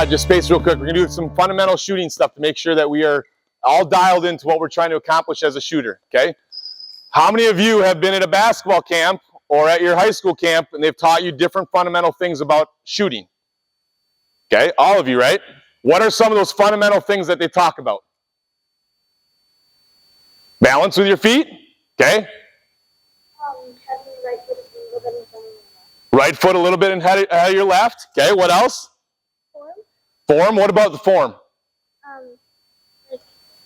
Just space real quick. We're going to do some fundamental shooting stuff to make sure that we are all dialed into what we're trying to accomplish as a shooter, okay? How many of you have been at a basketball camp or at your high school camp and they've taught you different fundamental things about shooting? Okay, all of you, right? What are some of those fundamental things that they talk about? Balance with your feet, okay? Right foot a little bit ahead of your left, okay? What else? Form. What about the form? Like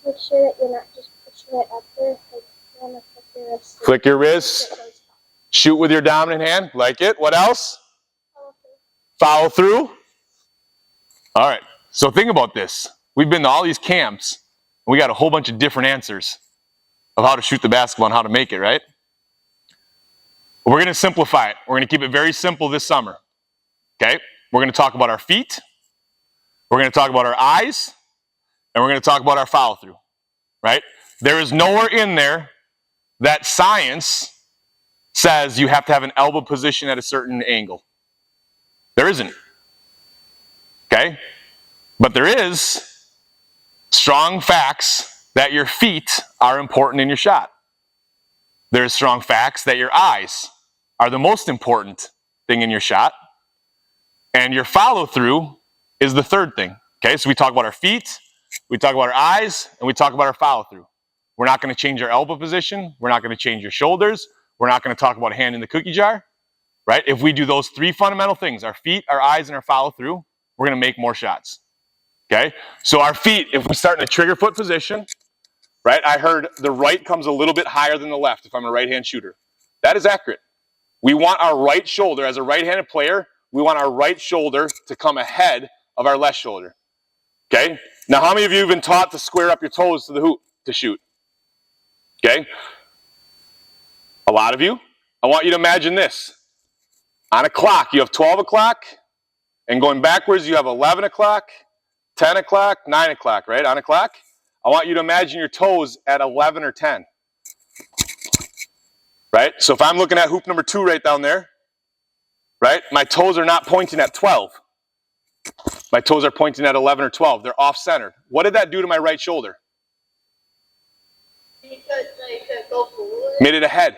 make sure that you're not just pushing it up there. Like you want to flick your wrist. Flick your wrists. Shoot with your dominant hand. Like it. What else? Follow through. All right. So think about this. We've been to all these camps, and we got a whole bunch of different answers of how to shoot the basketball and how to make it, right? We're going to simplify it. We're going to keep it very simple this summer. Okay? We're going to talk about our feet. We're going to talk about our eyes, and we're going to talk about our follow through, right? There is nowhere in there that science says you have to have an elbow position at a certain angle. There isn't, okay? But there is strong facts that your feet are important in your shot. There's strong facts that your eyes are the most important thing in your shot, and your follow through is the third thing. Okay, so we talk about our feet, we talk about our eyes, and we talk about our follow through. We're not going to change our elbow position. We're not going to change your shoulders. We're not going to talk about hand in the cookie jar, right? If we do those three fundamental things, our feet, our eyes, and our follow through, we're going to make more shots. Okay, so our feet, if we start in a trigger foot position, right? I heard the right comes a little bit higher than the left if I'm a right-hand shooter. That is accurate. We want our right shoulder, as a right-handed player, we want our right shoulder to come ahead of our left shoulder. Okay? Now, how many of you have been taught to square up your toes to the hoop to shoot? Okay? A lot of you. I want you to imagine this. On a clock, you have 12 o'clock, and going backwards, you have 11 o'clock, 10 o'clock, 9 o'clock, right? On a clock. I want you to imagine your toes at 11 or 10. Right? So if I'm looking at hoop number 2 right down there, right? My toes are not pointing at 12. My toes are pointing at 11 or 12. They're off-centered. What did that do to my right shoulder? Made it ahead.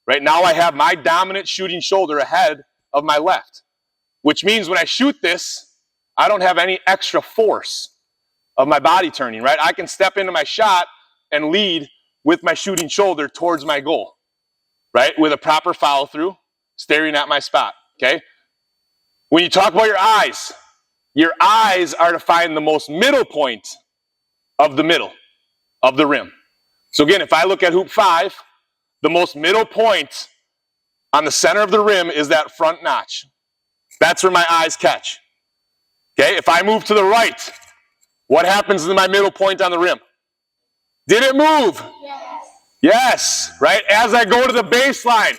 Right now I have my dominant shooting shoulder ahead of my left, which means when I shoot this, I don't have any extra force of my body turning, right? I can step into my shot and lead with my shooting shoulder towards my goal, right? With a proper follow through, staring at my spot, okay? When you talk about your eyes are to find the most middle point of the middle of the rim. So again, if I look at hoop 5, the most middle point on the center of the rim is that front notch. That's where my eyes catch. Okay, if I move to the right, what happens to my middle point on the rim? Did it move? Yes. Yes, right? As I go to the baseline,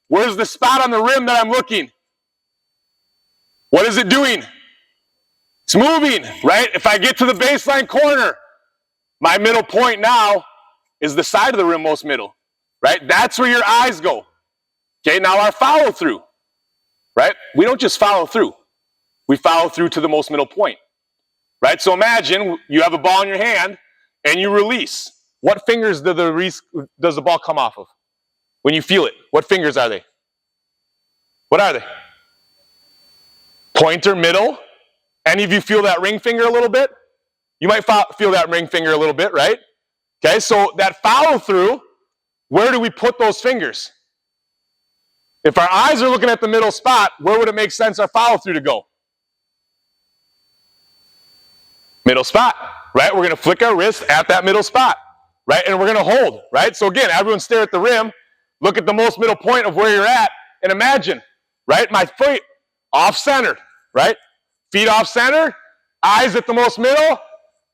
where's the spot on the rim that I'm looking? What is it doing? It's moving, right? If I get to the baseline corner, my middle point now is the side of the rim most middle, right? That's where your eyes go. Okay, now our follow through, right? We don't just follow through. We follow through to the most middle point, right? So imagine you have a ball in your hand and you release. What fingers does the ball come off of? When you feel it, what fingers are they? What are they? Pointer, middle. Any of you feel that ring finger a little bit? You might feel that ring finger a little bit, right? Okay, so that follow through, where do we put those fingers? If our eyes are looking at the middle spot, where would it make sense our follow through to go? Middle spot, right? We're going to flick our wrist at that middle spot, right? And we're going to hold, right? So again, everyone stare at the rim, look at the most middle point of where you're at, and imagine, right? My feet off-centered, right? Feet off-center, eyes at the most middle,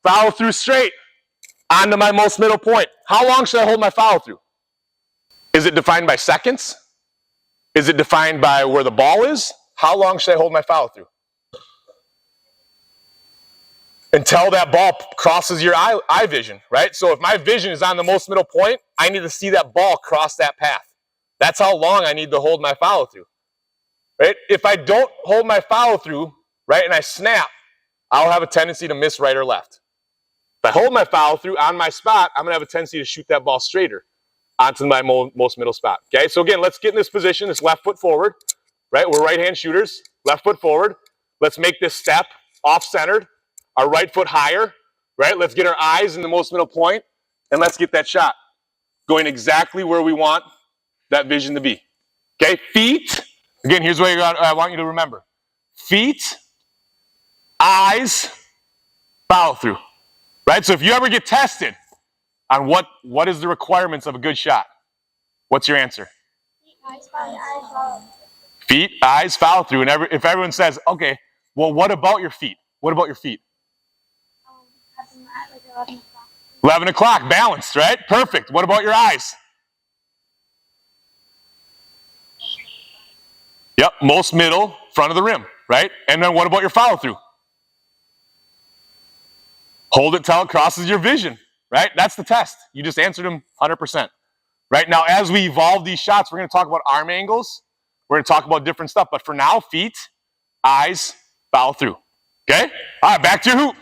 follow through straight onto my most middle point. How long should I hold my follow through? Is it defined by seconds? Is it defined by where the ball is? How long should I hold my follow through? Until that ball crosses your eye vision, right? So if my vision is on the most middle point, I need to see that ball cross that path. That's how long I need to hold my follow through, right? If I don't hold my follow through, right, and I snap, I'll have a tendency to miss right or left. If I hold my follow through on my spot, I'm going to have a tendency to shoot that ball straighter onto my most middle spot. Okay, so again, let's get in this position, this left foot forward, right? We're right-hand shooters, left foot forward. Let's make this step off-centered, our right foot higher, right? Let's get our eyes in the most middle point, and let's get that shot going exactly where we want that vision to be. Okay, feet. Again, here's what I want you to remember. Feet, eyes, follow through. Right? So if you ever get tested on what is the requirements of a good shot, what's your answer? Feet, eyes, follow through. And if everyone says, okay, well, what about your feet? What about your feet? 11 o'clock, balanced, right? Perfect. What about your eyes? Yep, most middle, front of the rim, right? And then what about your follow through? Hold it till it crosses your vision, right? That's the test. You just answered them 100%. Right? Now, as we evolve these shots, we're going to talk about arm angles. We're going to talk about different stuff. But for now, feet, eyes, follow through. Okay? All right, back to your hoop.